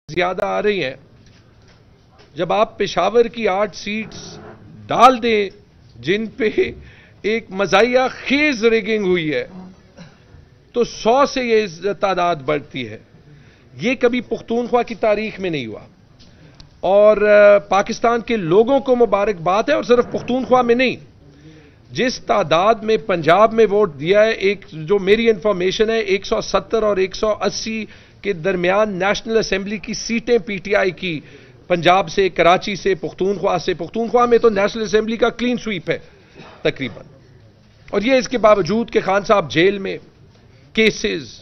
زیادہ آ رہی ہیں. جب آپ پشاور کی 8 سیٹس ڈال دیں جن پہ ایک مزاحیہ خیز ریگنگ ہوئی ہے تو 100 سے یہ تعداد بڑھتی ہے. یہ کبھی پختونخوا کی تاریخ میں نہیں ہوا اور پاکستان کے لوگوں کو مبارکباد ہے. اور صرف پختونخوا میں نہیں، جس تعداد میں پنجاب میں ووٹ دیا ہے، ایک جو میری انفارمیشن ہے 170 اور 180 کے درمیان نیشنل اسمبلی کی سیٹیں پی ٹی آئی کی، پنجاب سے، کراچی سے، پختونخوا سے. پختونخوا میں تو نیشنل اسمبلی کا کلین سویپ ہے تقریباً. اور یہ اس کے باوجود کہ خان صاحب جیل میں، کیسز،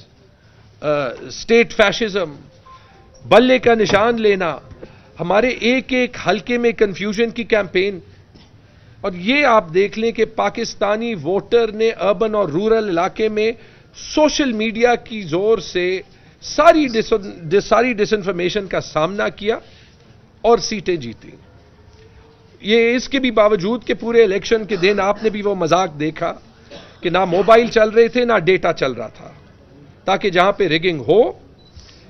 اسٹیٹ فیشزم، بلے کا نشان لینا، ہمارے ایک ایک حلقے میں کنفیوژن کی کیمپین. اور یہ آپ دیکھ لیں کہ پاکستانی ووٹر نے اربن اور رورل علاقے میں سوشل میڈیا کی زور سے ساری ڈس انفارمیشن کا سامنا کیا اور سیٹیں جیتی. یہ اس کے بھی باوجود کہ پورے الیکشن کے دن آپ نے بھی وہ مذاق دیکھا کہ نہ موبائل چل رہے تھے نہ ڈیٹا چل رہا تھا، تاکہ جہاں پہ ریگنگ ہو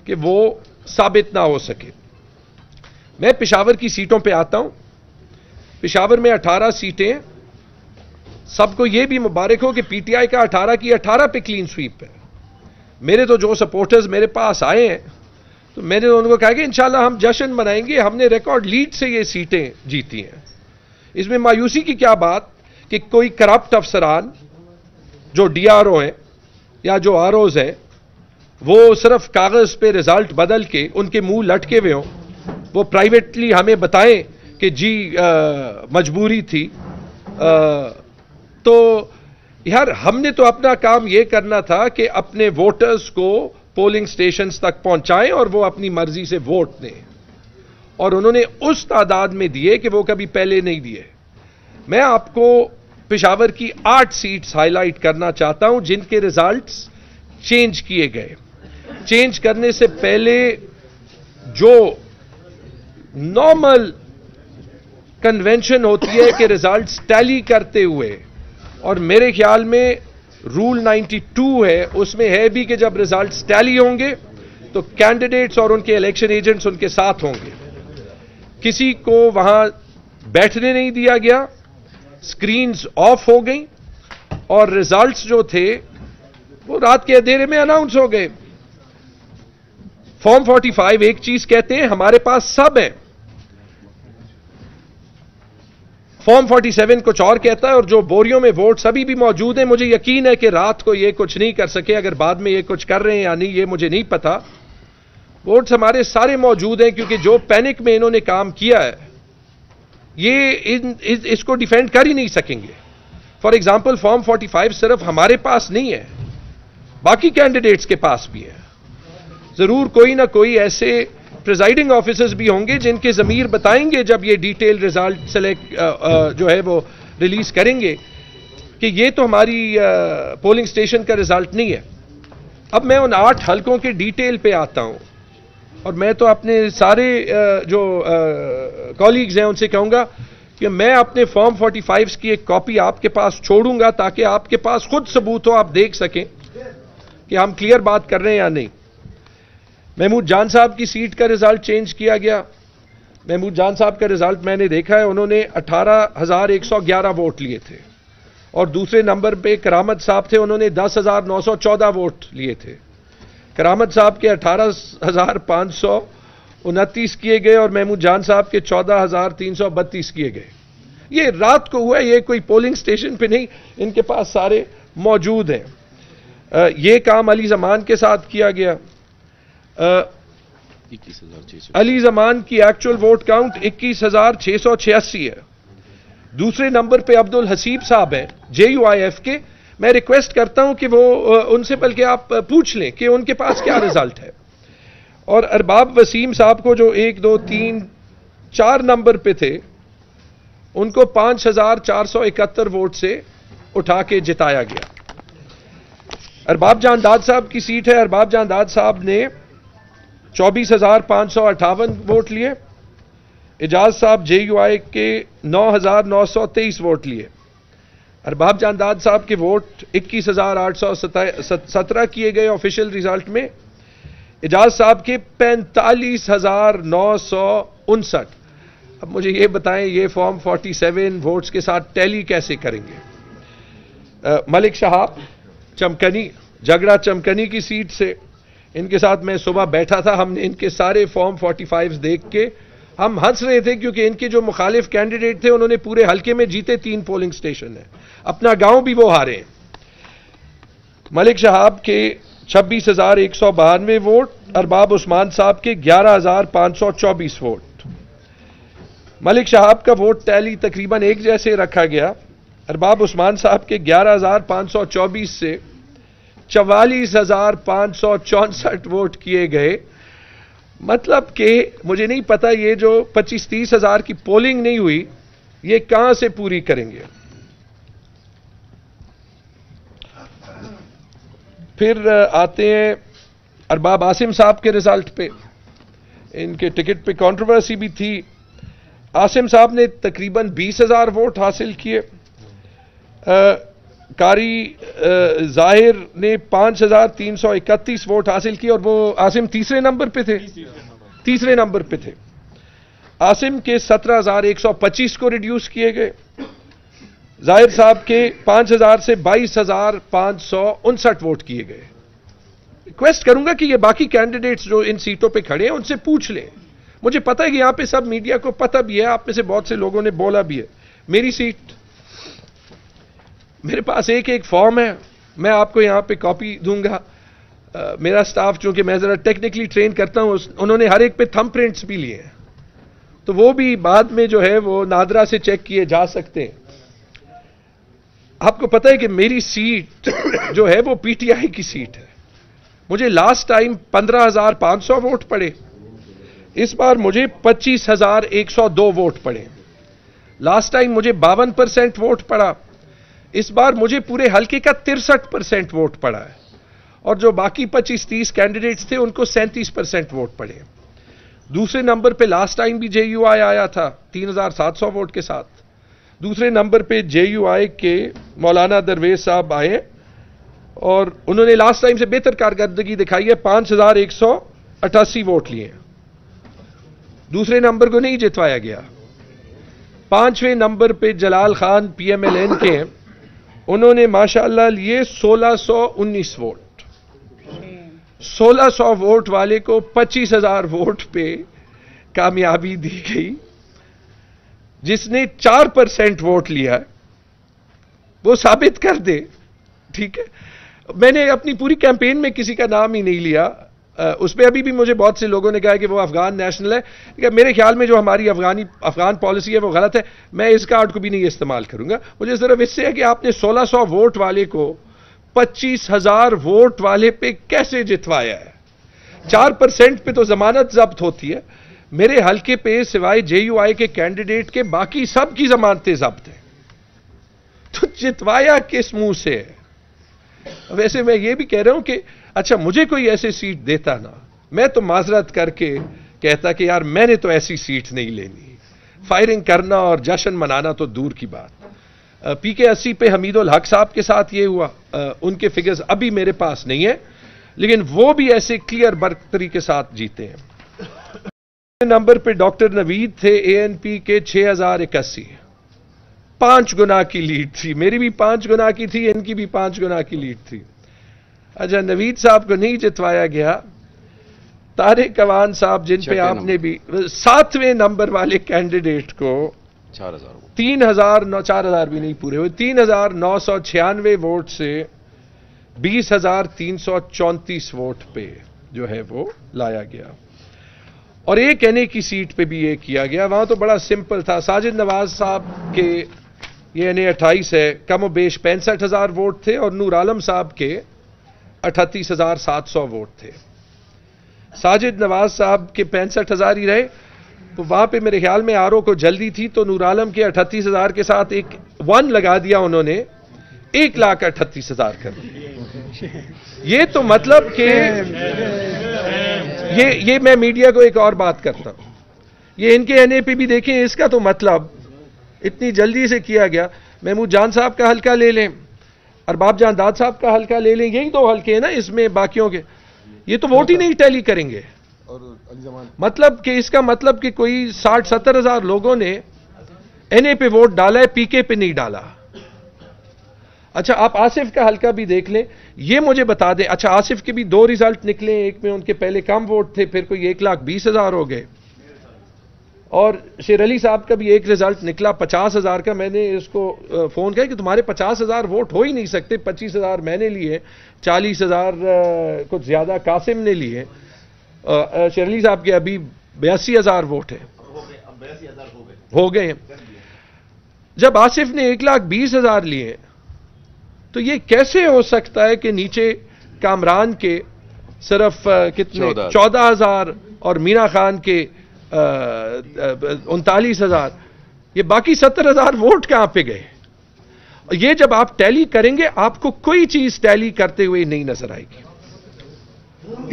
کہ وہ ثابت نہ ہو سکے. میں پشاور کی سیٹوں پہ آتا ہوں. پشاور میں 18 سیٹیں. سب کو یہ بھی مبارک ہو کہ پی ٹی آئی کا 18 کی 18 پہ کلین سویپ ہے. میرے تو جو سپورٹرز میرے پاس آئے ہیں تو میں نے ان کو کہا کہ انشاءاللہ ہم جشن منائیں گے، ہم نے ریکارڈ لیڈ سے یہ سیٹیں جیتی ہیں. اس میں مایوسی کی کیا بات کہ کوئی کرپٹ افسران جو ڈی آر او ہیں یا جو آر اوز ہیں وہ صرف کاغذ پہ رزلٹ بدل کے ان کے منہ لٹکے ہوئے ہوں، وہ پرائیویٹلی ہمیں بتائیں کہ جی مجبوری تھی. تو یار ہم نے تو اپنا کام یہ کرنا تھا کہ اپنے ووٹرز کو پولنگ سٹیشنز تک پہنچائیں اور وہ اپنی مرضی سے ووٹ دیں. اور انہوں نے اس تعداد میں دیے کہ وہ کبھی پہلے نہیں دیے. میں آپ کو پشاور کی 8 سیٹس ہائی لائٹ کرنا چاہتا ہوں جن کے ریزلٹس چینج کیے گئے. چینج کرنے سے پہلے جو نارمل کنونشن ہوتی ہے کہ ریزلٹس ٹیلی کرتے ہوئے، اور میرے خیال میں رول 92 ہے، اس میں ہے بھی کہ جب ریزلٹس ٹیلی ہوں گے تو کینڈیڈیٹس اور ان کے الیکشن ایجنٹس ان کے ساتھ ہوں گے. کسی کو وہاں بیٹھنے نہیں دیا گیا، سکرینز آف ہو گئیں اور ریزلٹس جو تھے وہ رات کے اندھیرے میں اناؤنس ہو گئے. فارم 45 ایک چیز کہتے ہیں ہمارے پاس سب ہیں، فارم 47 کچھ اور کہتا ہے، اور جو بوریوں میں ووٹس ابھی بھی موجود ہیں. مجھے یقین ہے کہ رات کو یہ کچھ نہیں کر سکے، اگر بعد میں یہ کچھ کر رہے ہیں یا نہیں یہ مجھے نہیں پتا. ووٹس ہمارے سارے موجود ہیں کیونکہ جو پینک میں انہوں نے کام کیا ہے یہ اس کو ڈیفینڈ کر ہی نہیں سکیں گے. فار ایگزامپل فارم 45 صرف ہمارے پاس نہیں ہے، باقی کینڈیڈیٹس کے پاس بھی ہے. ضرور کوئی نہ کوئی ایسے پریزائڈنگ آفیسرز بھی ہوں گے جن کے ضمیر بتائیں گے جب یہ ڈیٹیل ریزلٹ جو ہے وہ ریلیز کریں گے کہ یہ تو ہماری پولنگ سٹیشن کا ریزلٹ نہیں ہے. اب میں ان 8 حلقوں کے ڈیٹیل پہ آتا ہوں اور میں تو اپنے سارے جو کالیگز ہیں ان سے کہوں گا کہ میں اپنے فارم 45 کی ایک کاپی آپ کے پاس چھوڑوں گا تاکہ آپ کے پاس خود ثبوت ہو، آپ دیکھ سکیں کہ ہم کلیئر بات کر رہے ہیں یا نہیں. محمود جان صاحب کی سیٹ کا ریزلٹ چینج کیا گیا. محمود جان صاحب کا ریزلٹ میں نے دیکھا ہے، انہوں نے 18,111 ووٹ لیے تھے، اور دوسرے نمبر پہ کرامت صاحب تھے، انہوں نے 10,914 ووٹ لیے تھے. کرامت صاحب کے 18,529 کیے گئے اور محمود جان صاحب کے 14,332 کیے گئے. یہ رات کو ہوا، یہ کوئی پولنگ سٹیشن پہ نہیں، ان کے پاس سارے موجود ہیں. یہ کام علی زمان کے ساتھ کیا گیا. علی زمان کی ایکچول ووٹ کاؤنٹ 21,686 ہے. دوسرے نمبر پہ عبد الحسیب صاحب ہیں JUIF کے. میں ریکویسٹ کرتا ہوں کہ وہ ان سے بلکہ آپ پوچھ لیں کہ ان کے پاس کیا ریزلٹ ہے. اور ارباب وسیم صاحب کو جو 1 2 3 4 نمبر پہ تھے ان کو 5,471 ووٹ سے اٹھا کے جتایا گیا. ارباب جان داد صاحب کی سیٹ ہے. ارباب جان داد صاحب نے 24,558 ووٹ لیے. اعجاز صاحب JUI کے 9,923 ووٹ لیے. ارباب جان داد صاحب کے ووٹ 21,817 کیے گئے آفیشیل ریزلٹ میں. اعجاز صاحب کے 45,959. اب مجھے یہ بتائیں یہ فارم 47 ووٹس کے ساتھ ٹیلی کیسے کریں گے؟ ملک شہاب چمکنی، جھگڑا چمکنی کی سیٹ سے، ان کے ساتھ میں صبح بیٹھا تھا، ہم نے ان کے سارے فارم 45 دیکھ کے ہم ہنس رہے تھے، کیونکہ ان کے جو مخالف کینڈیڈیٹ تھے انہوں نے پورے حلقے میں جیتے 3 پولنگ سٹیشن ہیں، اپنا گاؤں بھی وہ ہارے ہیں. ملک شہاب کے 26,192 ووٹ، ارباب عثمان صاحب کے 11,524 ووٹ. ملک شہاب کا ووٹ ٹیلی تقریباً ایک جیسے رکھا گیا. ارباب عثمان صاحب کے 11,524 سے 44,564 ووٹ کیے گئے. مطلب کہ مجھے نہیں پتا یہ جو 25-30 ہزار کی پولنگ نہیں ہوئی یہ کہاں سے پوری کریں گے. پھر آتے ہیں ارباب عاصم صاحب کے رزلٹ پہ. ان کے ٹکٹ پہ کنٹروورسی بھی تھی. عاصم صاحب نے تقریباً 20,000 ووٹ حاصل کیے. قاری ظاہر نے 5,331 ووٹ حاصل کیے اور وہ عاصم تیسرے نمبر پہ تھے. عاصم کے 17,125 کو ریڈیوس کیے گئے. ظاہر صاحب کے 5,000 سے 22,559 ووٹ کیے گئے. ریکویسٹ کروں گا کہ یہ باقی کینڈیڈیٹس جو ان سیٹوں پہ کھڑے ہیں ان سے پوچھ لیں. مجھے پتا ہے کہ یہاں پہ سب میڈیا کو پتہ بھی ہے، آپ میں سے بہت سے لوگوں نے بولا بھی ہے. میری سیٹ، میرے پاس ایک فارم ہے، میں آپ کو یہاں پہ کاپی دوں گا. میرا سٹاف چونکہ میں ذرا ٹیکنیکلی ٹرین کرتا ہوں، انہوں نے ہر ایک پہ تھم پرنٹس بھی لیے ہیں، تو وہ بھی بعد میں جو ہے وہ نادرا سے چیک کیے جا سکتے ہیں. آپ کو پتہ ہے کہ میری سیٹ جو ہے وہ پی ٹی آئی کی سیٹ ہے. مجھے لاسٹ ٹائم 15,500 ووٹ پڑے، اس بار مجھے 25,102 ووٹ پڑے. لاسٹ ٹائم مجھے 52% ووٹ پڑا، اس بار مجھے پورے حلقے کا 63% ووٹ پڑا ہے. اور جو باقی 25-30 کینڈیڈیٹس تھے ان کو 37% ووٹ پڑے. دوسرے نمبر پہ لاسٹ ٹائم بھی جے یو آئی آیا تھا 3,700 ووٹ کے ساتھ. دوسرے نمبر پہ جے یو آئی کے مولانا درویش صاحب آئے اور انہوں نے لاسٹ ٹائم سے بہتر کارکردگی دکھائی ہے، 5,188 ووٹ لیے. دوسرے نمبر کو نہیں جتوایا گیا. 5ویں نمبر پہ Jalal Khan P M L N کے، انہوں نے ماشاءاللہ لیے 1,619 ووٹ. 1,600 ووٹ والے کو 25,000 ووٹ پہ کامیابی دی گئی. جس نے 4% ووٹ لیا وہ ثابت کر دے. ٹھیک ہے، میں نے اپنی پوری کیمپین میں کسی کا نام ہی نہیں لیا. اس پہ ابھی بھی مجھے بہت سے لوگوں نے کہا کہ وہ افغان نیشنل ہے. میرے خیال میں جو ہماری افغان پالیسی ہے وہ غلط ہے. میں اس کارڈ کو بھی نہیں استعمال کروں گا. مجھے صرف اس سے ہے کہ آپ نے 1,600 ووٹ والے کو 25,000 ووٹ والے پہ کیسے جتوایا ہے. 4% پہ تو ضمانت ضبط ہوتی ہے. میرے حلقے پہ سوائے جے یو آئی کے کینڈیڈیٹ کے باقی سب کی ضمانتیں ضبط ہیں، تو جتوایا کس منہ سے ہے؟ ویسے میں یہ بھی کہہ رہا ہوں کہ اچھا مجھے کوئی ایسے سیٹ دیتا نا، میں تو معذرت کر کے کہتا کہ یار میں نے تو ایسی سیٹ نہیں لینی. فائرنگ کرنا اور جشن منانا تو دور کی بات. پی کے 80 پہ حمید الحق صاحب کے ساتھ یہ ہوا. ان کے فگرز ابھی میرے پاس نہیں ہیں، لیکن وہ بھی ایسے کلیئر برتری کے ساتھ جیتے ہیں. نمبر پہ ڈاکٹر نوید تھے اے این پی کے 6,081. 5 گنا کی لیڈ تھی. میری بھی 5 گنا کی تھی، ان کی بھی 5 گنا کی لیڈ تھی. اچھا نوید صاحب کو نہیں جتوایا گیا. طارق عوان صاحب جن پہ آپ نے بھی 7ویں نمبر والے کینڈیڈیٹ کو 4,000 بھی نہیں پورے ہوئے، 3,996 ووٹ سے 20,334 ووٹ پہ جو ہے وہ لایا گیا. اور ایک این اے کی سیٹ پہ بھی یہ کیا گیا. وہاں تو بڑا سمپل تھا. ساجد نواز صاحب کے یہ این اے 28 ہے، کم و بیش 65,000 ووٹ تھے، اور نور عالم صاحب کے 38,700 ووٹ تھے. ساجد نواز صاحب کے 65,000 ہی رہے، تو وہاں پہ میرے خیال میں آر او کو جلدی تھی، تو نور عالم کے 38,000 کے ساتھ ایک 1 لگا دیا انہوں نے، 1,38,000 کر دیا. یہ تو مطلب کہ یہ میں میڈیا کو ایک اور بات کرتا ہوں، یہ ان کے این اے پہ بھی دیکھیں، اس کا تو مطلب اتنی جلدی سے کیا گیا. محمود جان صاحب کا حلقہ لے لیں، ارباب جان داد صاحب کا حلقہ لے لیں، یہی 2 حلقے ہیں نا اس میں باقیوں کے. یہ تو ووٹ ہی نہیں ٹیلی کریں گے. مطلب کہ اس کا مطلب کہ کوئی 60-70 ہزار لوگوں نے این اے پہ ووٹ ڈالا ہے, پی کے پہ نہیں ڈالا. اچھا آپ آصف کا حلقہ بھی دیکھ لیں, یہ مجھے بتا دیں. اچھا آصف کے بھی 2 ریزلٹ نکلے, ایک میں ان کے پہلے کم ووٹ تھے, پھر کوئی 1,20,000 ہو گئے, اور شیر علی صاحب کا بھی ایک ریزلٹ نکلا 50,000 کا. میں نے اس کو فون کیا کہ تمہارے 50,000 ووٹ ہو ہی نہیں سکتے. 25,000 میں نے لیے, 40,000 کچھ زیادہ قاسم نے لیے. شیر علی صاحب کے ابھی 82,000 ووٹ ہیں, ہو گئے ہیں. جب آصف نے 1,20,000 لیے تو یہ کیسے ہو سکتا ہے کہ نیچے کامران کے صرف کتنے 14,000 اور مینا خان کے 39,000, یہ باقی 70,000 ووٹ کہاں پہ گئے؟ یہ جب آپ ٹیلی کریں گے آپ کو کوئی چیز ٹیلی کرتے ہوئے نہیں نظر آئے گی.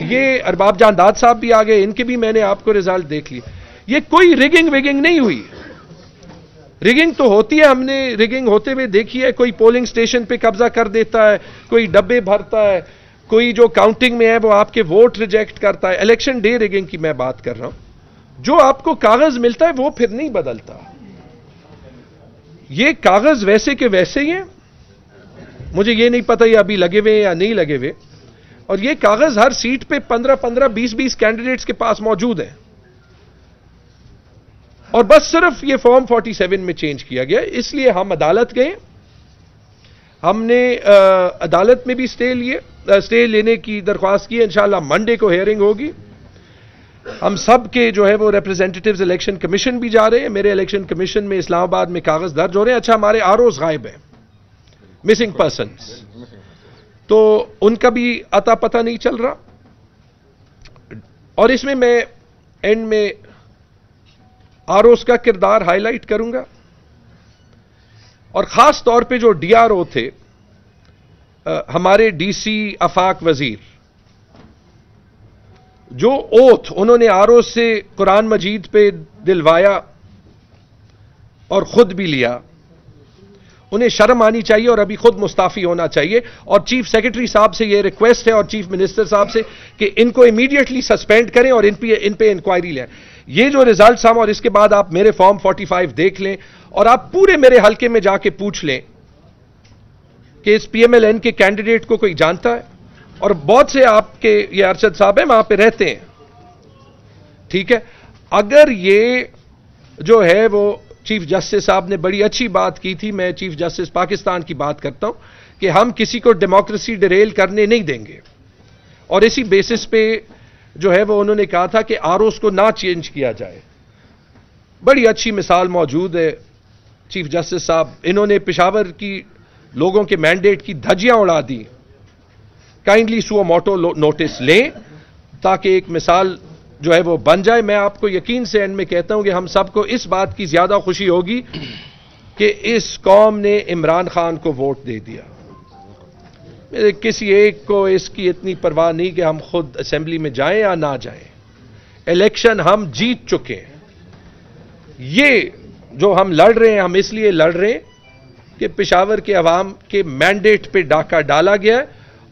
یہ ارباب جان داد صاحب بھی آ گئے, ان کے بھی میں نے آپ کو ریزلٹ دیکھ لی. یہ کوئی ریگنگ ویگنگ نہیں ہوئی. ریگنگ تو ہوتی ہے, ہم نے ریگنگ ہوتے ہوئے دیکھی ہے. کوئی پولنگ سٹیشن پہ قبضہ کر دیتا ہے, کوئی ڈبے بھرتا ہے, کوئی جو کاؤنٹنگ میں ہے وہ آپ کے ووٹ ریجیکٹ کرتا ہے. الیکشن ڈے ریگنگ کی میں بات کر رہا ہوں. جو آپ کو کاغذ ملتا ہے وہ پھر نہیں بدلتا. یہ کاغذ ویسے کے ویسے ہی ہیں. مجھے یہ نہیں پتا یہ ابھی لگے ہوئے یا نہیں لگے ہوئے, اور یہ کاغذ ہر سیٹ پہ 15-15, 20-20 کینڈیڈیٹس کے پاس موجود ہیں, اور بس صرف یہ فارم 47 میں چینج کیا گیا. اس لیے ہم عدالت گئے, ہم نے عدالت میں بھی اسٹے لینے کی درخواست کی. انشاءاللہ منڈے کو ہیئرنگ ہوگی. ہم سب کے جو ہے وہ ریپرزینٹیٹیوز الیکشن کمیشن بھی جا رہے ہیں. میرے الیکشن کمیشن میں اسلام آباد میں کاغذ درج ہو رہے ہیں. اچھا ہمارے آرઓز غائب ہیں, مسنگ پرسنز, تو ان کا بھی اتا پتہ نہیں چل رہا. اور اس میں اینڈ میں آرઓز کا کردار ہائی لائٹ کروں گا, اور خاص طور پہ جو ڈی آر او تھے, ہمارے ڈی سی آفاق وزیر, جو اوتھ انہوں نے آرؤز سے قرآن مجید پہ دلوایا اور خود بھی لیا, انہیں شرم آنی چاہیے اور ابھی خود مستعفی ہونا چاہیے. اور چیف سیکرٹری صاحب سے یہ ریکویسٹ ہے, اور چیف منسٹر صاحب سے, کہ ان کو امیڈیٹلی سسپینڈ کریں اور ان پہ انکوائری لیں. یہ جو ریزلٹس ہم, اور اس کے بعد آپ میرے فارم 45 دیکھ لیں, اور آپ پورے میرے حلقے میں جا کے پوچھ لیں کہ اس پی ایم ایل این کے کینڈیڈیٹ کو کوئی جانتا ہے. اور بہت سے آپ کے یہ ارشد صاحب ہیں وہاں پہ رہتے ہیں, ٹھیک ہے. اگر یہ جو ہے وہ چیف جسٹس صاحب نے بڑی اچھی بات کی تھی, میں چیف جسٹس پاکستان کی بات کرتا ہوں کہ ہم کسی کو ڈیموکریسی ڈیریل کرنے نہیں دیں گے, اور اسی بیسس پہ جو ہے وہ انہوں نے کہا تھا کہ آرؤز کو نہ چینج کیا جائے. بڑی اچھی مثال موجود ہے چیف جسٹس صاحب, انہوں نے پشاور کی لوگوں کے مینڈیٹ کی دھجیاں اڑا دی. کائنڈلی سو موٹو نوٹس لیں تاکہ ایک مثال جو ہے وہ بن جائے. میں آپ کو یقین سے اینڈ میں کہتا ہوں کہ ہم سب کو اس بات کی زیادہ خوشی ہوگی کہ اس قوم نے عمران خان کو ووٹ دے دیا. کسی ایک کو اس کی اتنی پرواہ نہیں کہ ہم خود اسمبلی میں جائیں یا نہ جائیں. الیکشن ہم جیت چکے ہیں. یہ جو ہم لڑ رہے ہیں, ہم اس لیے لڑ رہے ہیں کہ پشاور کے عوام کے مینڈیٹ پہ ڈاکہ ڈالا گیا ہے,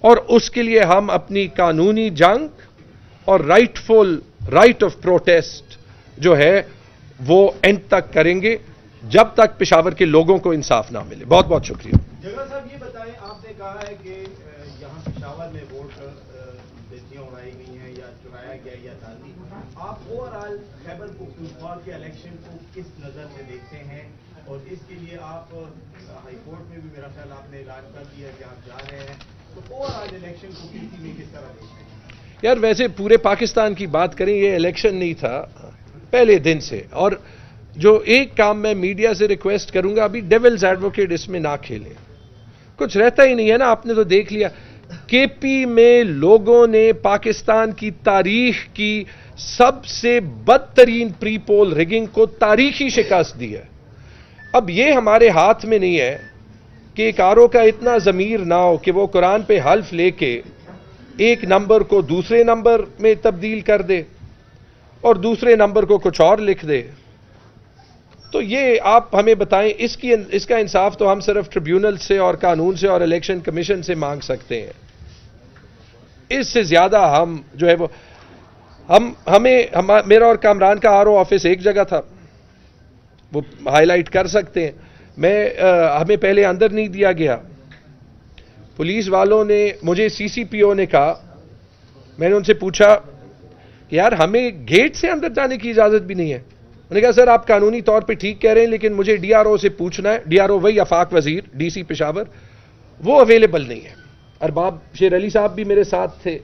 اور اس کے لیے ہم اپنی قانونی جنگ اور رائٹ آف پروٹیسٹ جو ہے وہ اینڈ تک کریں گے جب تک پشاور کے لوگوں کو انصاف نہ ملے. بہت بہت شکریہ. جگہ صاحب یہ بتائیں, آپ نے کہا ہے کہ یہاں پشاور میں ووٹ دھجیاں اڑائی گئی ہیں یا چرایا گیا یا دادی, آپ اوور آل خیبر پختونخوا کے الیکشن کو کس نظر سے دیکھتے ہیں, اور اس کے لیے آپ ہائی کورٹ میں بھی میرا خیال آپ نے اعلان کر دیا کہ آپ جا رہے ہیں, تو اوور آل الیکشن کو پی ٹی میں کس طرح دیکھتے ہیں؟ یار ویسے پورے پاکستان کی بات کریں, یہ الیکشن نہیں تھا پہلے دن سے. اور جو ایک کام میں میڈیا سے ریکویسٹ کروں گا, ابھی ڈیولز ایڈوکیٹ اس میں نہ کھیلیں, کچھ رہتا ہی نہیں ہے نا. آپ نے تو دیکھ لیا کے پی میں لوگوں نے پاکستان کی تاریخ کی سب سے بدترین پری پول ریگنگ کو تاریخی شکست دی ہے. اب یہ ہمارے ہاتھ میں نہیں ہے کہ ایک آرو کا اتنا ضمیر نہ ہو کہ وہ قرآن پہ حلف لے کے ایک نمبر کو دوسرے نمبر میں تبدیل کر دے اور دوسرے نمبر کو کچھ اور لکھ دے. تو یہ آپ ہمیں بتائیں, اس کا انصاف تو ہم صرف ٹریبیونل سے اور قانون سے اور الیکشن کمیشن سے مانگ سکتے ہیں. اس سے زیادہ ہم جو ہے وہ میرا اور کامران کا RO آفس ایک جگہ تھا، وہ ہائی لائٹ کر سکتے ہیں. ہمیں پہلے اندر نہیں دیا گیا. پولیس والوں نے مجھے CCPO نے کہا، میں نے ان سے پوچھا کہ یار ہمیں گیٹ سے اندر جانے کی اجازت بھی نہیں ہے. انہوں نے کہا سر آپ قانونی طور پہ ٹھیک کہہ رہے ہیں لیکن مجھے DRO سے پوچھنا ہے. DRO وہی آفاق وزیر DC پشاور، وہ اویلیبل نہیں ہے. ارباب شیر علی صاحب بھی میرے ساتھ تھے.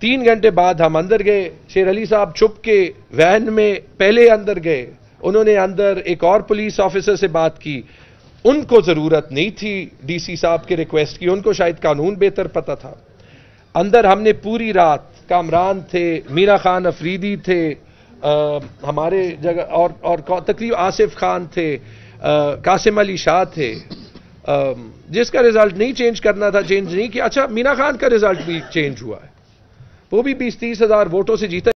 3 گھنٹے بعد ہم اندر گئے. شیر علی صاحب چھپ کے وین میں پہلے اندر گئے. انہوں نے اندر ایک اور پولیس آفیسر سے بات کی. ان کو ضرورت نہیں تھی DC صاحب کے ریکویسٹ کی، ان کو شاید قانون بہتر پتہ تھا. اندر ہم نے پوری رات، کامران تھے، میرا خان افریدی تھے، ہمارے جگہ اور تقریباً آصف خان تھے، قاسم علی شاہ تھے. جس کا رزلٹ نہیں چینج کرنا تھا چینج نہیں کیا. اچھا مینا خان کا رزلٹ بھی چینج ہوا ہے، وہ بھی 20-30 ہزار ووٹوں سے جیتا.